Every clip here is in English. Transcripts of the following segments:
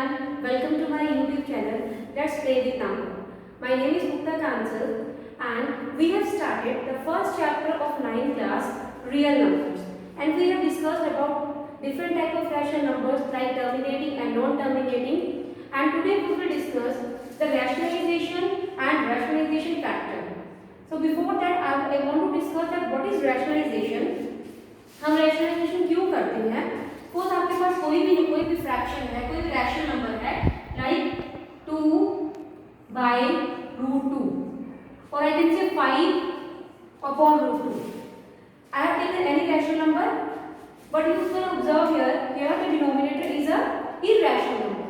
everyone, welcome to my YouTube channel. Let's play with number. My name is Mukta Kansal and we have started the first chapter of 9th class, real numbers. And we have discussed about different type of rational numbers like terminating and non-terminating. And today we will discuss the rationalization and rationalization factor. So before that I want to discuss that what is rationalization. हम rationalization क्यों करते हैं? Suppose आपके पास कोई भी fraction है, कोई भी रैशनल नंबर है लाइक 2/√2 और I can say 5/√2. I have taken any rational number, but you can observe here the denominator is a irrational number.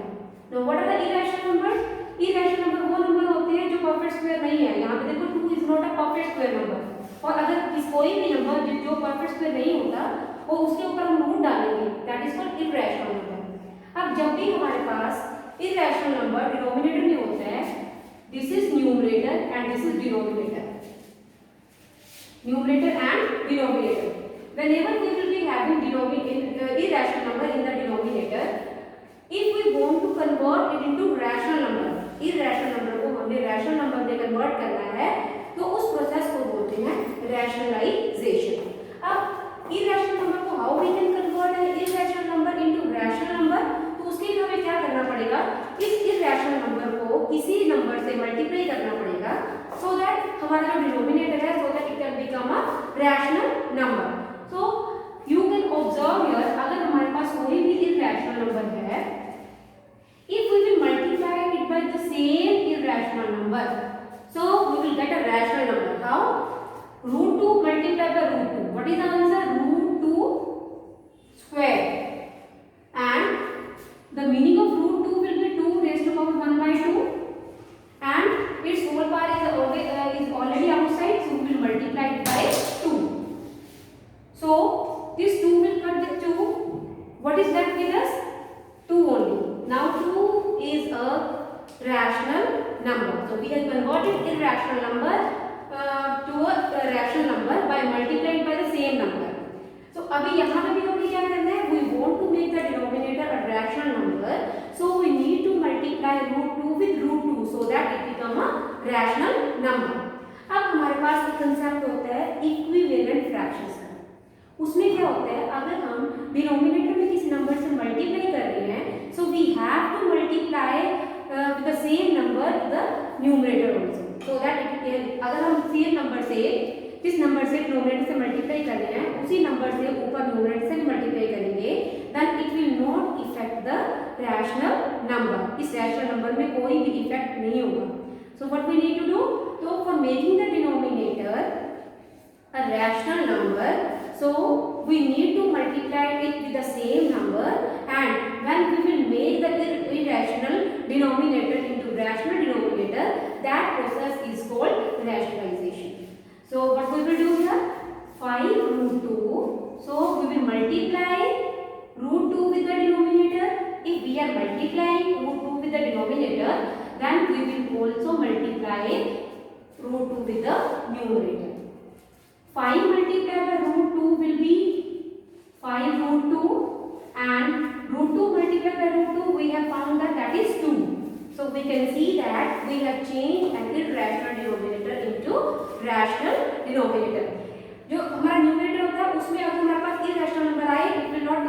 Now what are the irrational numbers? Irrational number वो number होते हैं जो perfect square नहीं है. यहाँ पे देखो 2 is not a perfect square number. और अगर कोई भी नंबर जो परफेक्ट स्क्वायर नहीं होता वो उसके ऊपर हम रूट डालेंगे, that is called irrational number. अब जब भी हमारे पास इरैशनल नंबर डिनोमिनेटर में होता है, this is numerator and this is denominator. Numerator and denominator. Whenever we will be having irrational number in the denominator, if we want to convert it into rational number, irrational number को हमें rational number में convert करना है, तो उस process को बोलते हैं rationalization. अब irrational number को how we can convert an irrational number into rational number? तो उसके लिए हमें क्या करना पड़ेगा? इस irrational number को किसी नंबर से मल्टीप्लाई करना पड़ेगा so that हमारा जो डिनोमिनेटर है so that it can become a rational number. So you can observe here, अगर हमारे पास कोई भी irrational number है, if we will multiply it by the same irrational number, so we will get a rational number. How? √2 multiplied by √2. What is the answer? √2 square. And the meaning of √2 will be 2 raised to power 1/2. And its whole power is already outside, so we will multiply it by 2. So this 2 will cut with 2. What is left with us? 2 only. Now 2 is a rational number. So we have converted irrational number to a rational number by multiplying by the same number. So अभी यहाँ पे भी हमें क्या करना है? We want to make the denominator a rational number, so we need to multiply √2 with √2 so that it become a rational number. अब हमारे पास एक कंसेप्ट होता है इक्विवेलेंट फ्रैक्शंस का. उसमें क्या होता है, अगर हम डिनोमिनेटर में किसी नंबर से मल्टीप्लाई कर रहे हैं, so we have to multiply with the same number the numerator also, so that अगर हम सेम नंबर से जिस नंबर से डिनोमिनेटर से मल्टीप्लाई कर रहे हैं उसी नंबर से ऊपर न्यूमरेटर से भी मल्टीप्लाई करेंगे, then it will not effect the rational number. इस रैशनल नंबर में कोई भी इफेक्ट नहीं होगा. So what we need to do, तो for making the denominator a rational number, so we need to multiply it with the same number, and when we will make the irrational denominator into rational denominator, that process is called rationalization. So what we will do here, 5√2, so we will multiply √2 with the denominator. If we are multiplying √2 with the denominator, then we will also multiply √2 with the numerator. 5 multiplied by √2 will be 5√2, and √2 multiplied by √2 we have found that is 2. So we can see that we have changed an irrational denominator into rational denominator. जो हमारा numerator होता है उसमें अगर हमारे पास irrational number आए, it will not,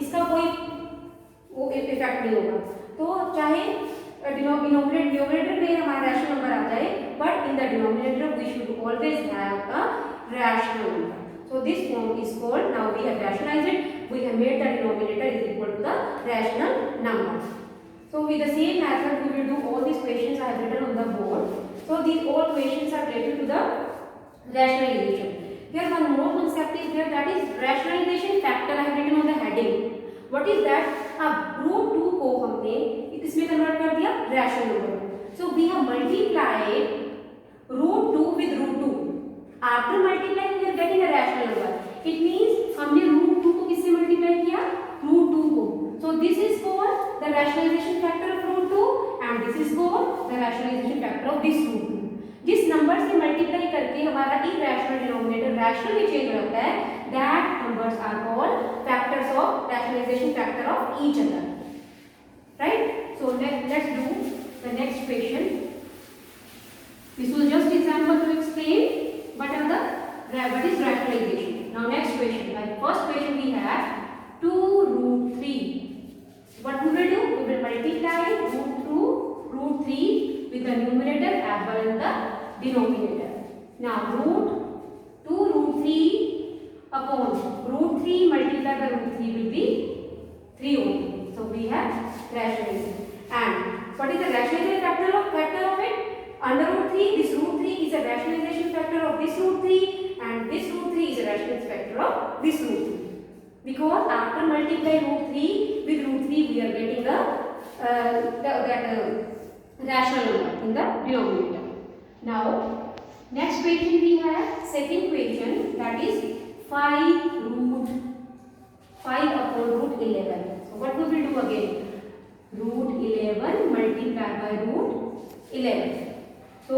इसका कोई वो इफेक्ट नहीं होगा. तो चाहे डिनोमिनेटर में हमारा रैशनल नंबर आ जाए, but in the denominator we should always have a rational number. So this form is called, now we have rationalized it, we have made the denominator is equal to the rational number. So with the same method we will do all these questions I have written on the board. So these all questions are related to the rationalization. Here one more concept is there, that is rationalization factor. I have written on the heading. What is that? अब √2 को हमने इसमें convert कर दिया rational number. So we have multiplied √2 with √2. After multiplying we are getting a rational number. It means हमने √2 को किससे multiply किया? √2 को. So this is called the rationalization factor of √2, and this is called the rationalization factor of this √2. जिस number से multiply करके हमारा irrational denominator rational में चेंज होता है, that numbers are called factors of rationalization factor of each other. Right? So let's do the next question. This was just example to explain what is rationalization. Now next question. Like first question we have 2√3. What we will do? We will multiply √3 with the numerator as well as the denominator. Now √2√3 upon √3 multiplied by √3 will be 3 only. So we have rationalized. And what is the rationalization factor of it? Under √3, this √3 is a rationalization factor of this √3, and this √3 is a rationalization factor of this √3. Because after multiplying √3 with √3, we are getting that rational number in the denominator. Now, next equation we have second equation, that is 5 upon √11. So what we will do again? √11 multiplied by √11. So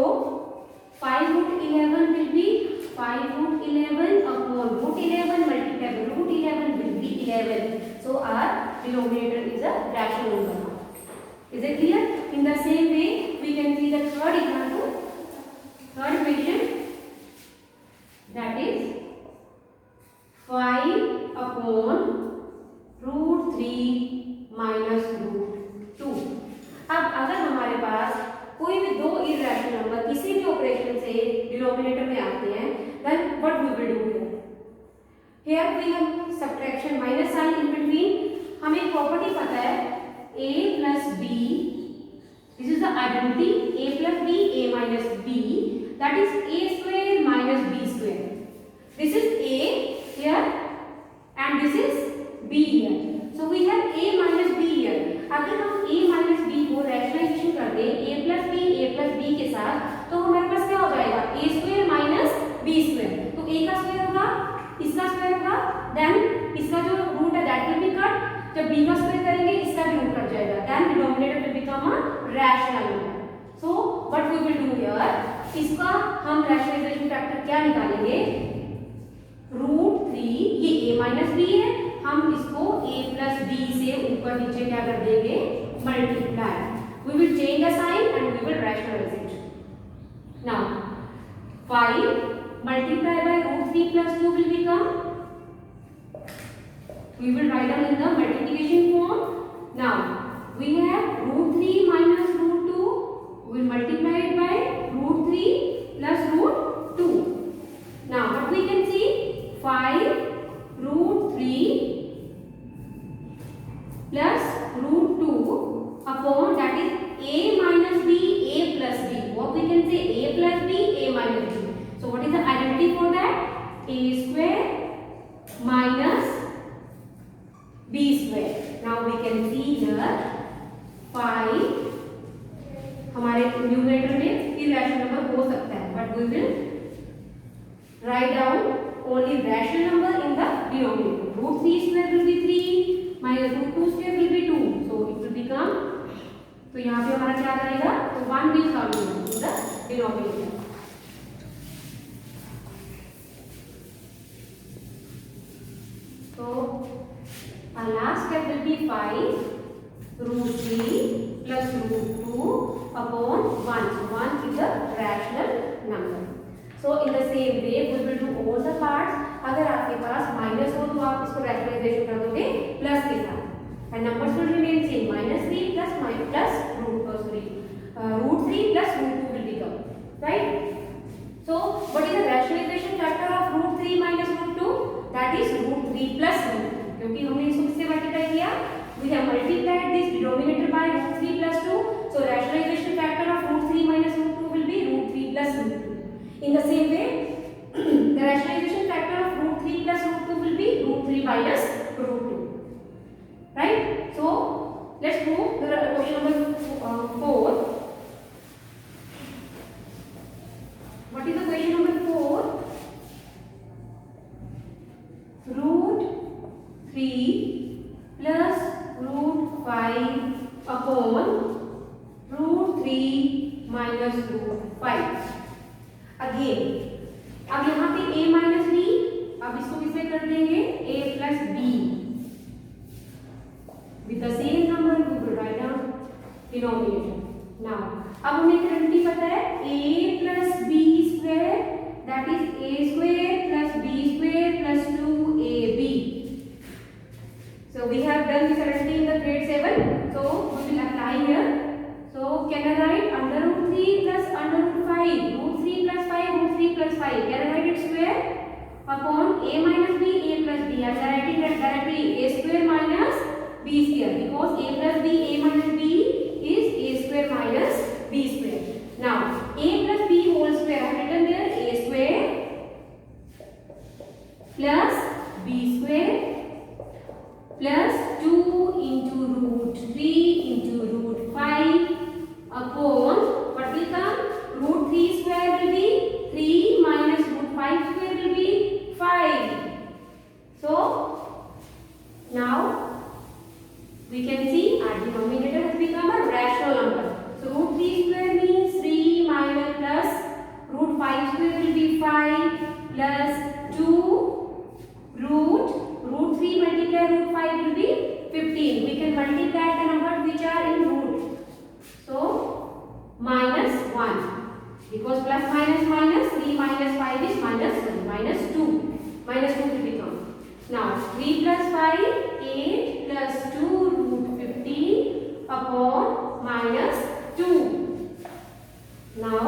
5√11 will be 5√11 upon √11 multiplied by √11 will be 11. So our denominator is a rational number. Is it clear? In the same way, we can see the third example, third equation, that is 5 upon √3 minus √2. अब अगर हमारे पास कोई भी दो irrational number किसी भी operation से denominator में आते हैं, then what we will do here? Here we have subtraction minus sign in between. हमें एक प्रॉपर्टी पता है a plus b. This is the identity a plus b, a minus b. That is a square minus b square. This is a here and this is b here. So we have a minus b here. अगर हम a minus b को rationalisation कर दें a plus b के साथ, तो हमारे पास क्या हो जाएगा? a square minus b square. तो a का स्क्वायर होगा, इसका स्क्वायर होगा, देन इसका जो रूट है दैट विल बी कट. जब b का स्क्वायर करेंगे इसका भी रूट कट जाएगा. Then denominator will become a rational number. So what we will do here? इसका हम रैशनलाइजेशन फैक्टर क्या निकालेंगे? √3. ये a minus b है, हम इसको a plus b से ऊपर नीचे क्या कर देंगे? Multiply. We will change the sign and we will rationalize it. Now 5 multiplied by √3 plus 2 will become, we will write down in the multiplication form. Now we have √3 minus √2. We will multiply it by √3 plus √2. Now what we can see? 5 √3 plus √2 upon, that is a minus b, a plus b. What we can say? A plus b, a minus b. So what is the identity for that? A square minus b square. Now we can see here 5 हमारे numerator में irrational number हो सकता है, but we will write down only rational number in the denominator. √3 square will be 3 minus √2 square will be 2. So it will become, तो यहाँ पे हमारा क्या जाएगा? तो 1 will come in the denominator. So our last step will be 5 √3 plus √2 upon 1. So 1 is a rational number. So in the same way we will do all the parts. अगर आपके पास minus हो तो आप इसको रैशनलाइजेशन कर दोगे plus के साथ, and numbers will remain same. -3 plus √3 plus √2 will become, right? So what is the rationalization factor of √3 minus √2? That is √3 plus √2. क्योंकि हमने इसको किससे मल्टीप्लाई किया? We have multiplied this denominator by √3 plus 2. So rationalization factor of √3 minus √2 will be √3 plus √2. In the same way, the rationalization factor of √3 plus √2 will be √3 minus √2. Right? So let's move to the question number 4. What is the question number 4? √3 plus √5 upon √3 minus √5. Again, अब यहाँ पे a minus b, अब इसको किससे कर देंगे? a plus b. With the same number we will write down denominator. Now अब हमें एक आइडेंटिटी पता है a plus B square that is a square plus b square plus 2ab. So we have done this identity in the grade 7. So we will apply here. So can I write under root 3 plus under root 5? Root 3 plus 5, root 3 plus 5. Can I write it square upon a minus b, a plus b. I am writing that directly a square minus b square because a plus b, a minus b is a square minus b square. Now a plus b whole square I have written there a square plus b square plus 2 into root 3 into root 5 upon what will come? Root 3 square will be 3 minus root 5 square will be 5. So now we can see our denominator has become a rational number. So root 3 square means 3 minus plus root 5 square will be 5 plus 2 root 3 multiply root 5 will be 15. We can multiply the numbers which are in root. So minus 1 because plus minus minus 3 minus 5 is minus 1 minus 2. Minus 2 will become. Now 3 plus 5 8 plus 2 root 15 upon minus 2. Now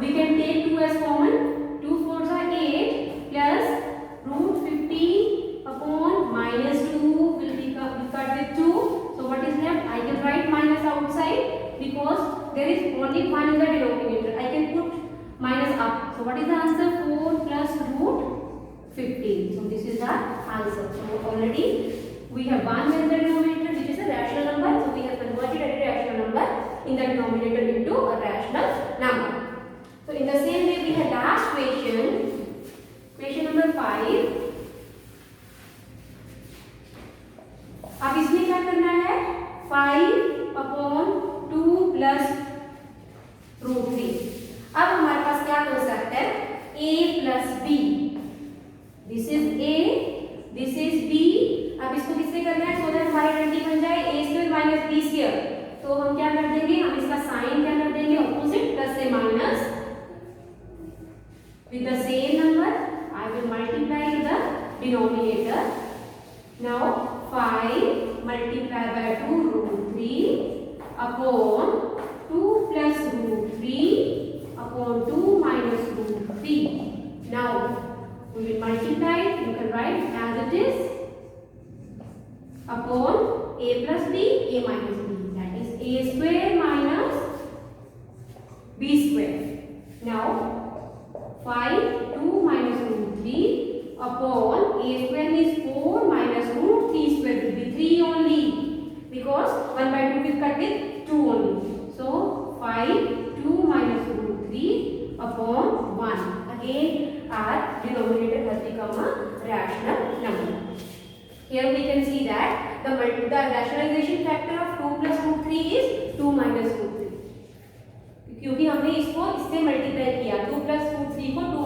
we can take 2 as common. 2 4s are 8 plus root 15 upon minus 2 will be cut with 2. So what is left? I can write minus outside because there is only 1 in the denominator. I can put minus up. So what is the answer? 4 plus root 15. So this is the answer. So already we have 1 in the denominator which is a rational number. So we have converted a rational number in the denominator into a rational number. So in the same way we have last question number 5. अब इसमें क्या करना है? 5 upon 2 plus root 3. अब हमारे पास क्या concept है? a plus b. This is a, this is b. अब इसको किससे करना है? सो दैट हमारी आइडेंटिटी बन जाए a square minus b square. तो हम क्या कर देंगे? हम इसका साइन क्या कर देंगे? ऑपोजिट प्लस से minus. With the same number, I will multiply the denominator. Now 5 multiplied by 2 root 3 upon 2 plus root 3 upon 2 minus root 3. Now we will multiply. You can write as it is upon a plus b, a minus b. That is a square minus b square. Now 5 2 minus root 3 upon a square is 4 minus root 3 square will be 3 only because 1 by 2 will cut with 2 only. So 5 2 minus root 3 upon 1. Again our denominator has become a rational number. Here we can see that the rationalization factor of 2 plus root 3 is 2 minus root 3. क्योंकि हमने इसको इससे multiply किया 2 plus root 3 को 2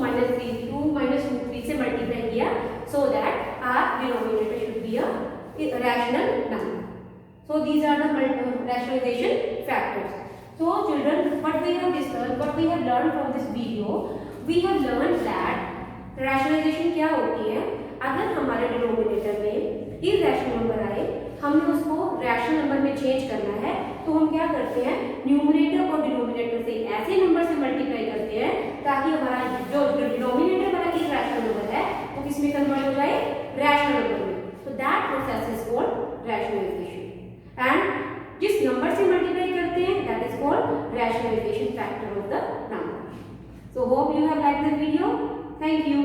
minus root 3 से multiply किया so that our denominator should be a rational number. So these are the rationalization factors. So children, what we have discussed, what we have learned from this video, we have learned that rationalization क्या होती है. अगर हमारे denominator में irrational number आए, हमें उसको rational number में चेंज करना है, तो हम क्या करते हैं? न्यूमरेटर और डिनोमिनेटर से ऐसे नंबर से मल्टीप्लाई करते हैं ताकि हमारा जो डिनोमिनेटर हमारा इरैशनल नंबर है वो किस में कन्वर्ट हो जाए? रैशनल नंबर में. So that process is called rationalisation. And जिस नंबर से मल्टीप्लाई करते हैं that is called rationalisation factor of the number. So hope you have liked the video. Thank you.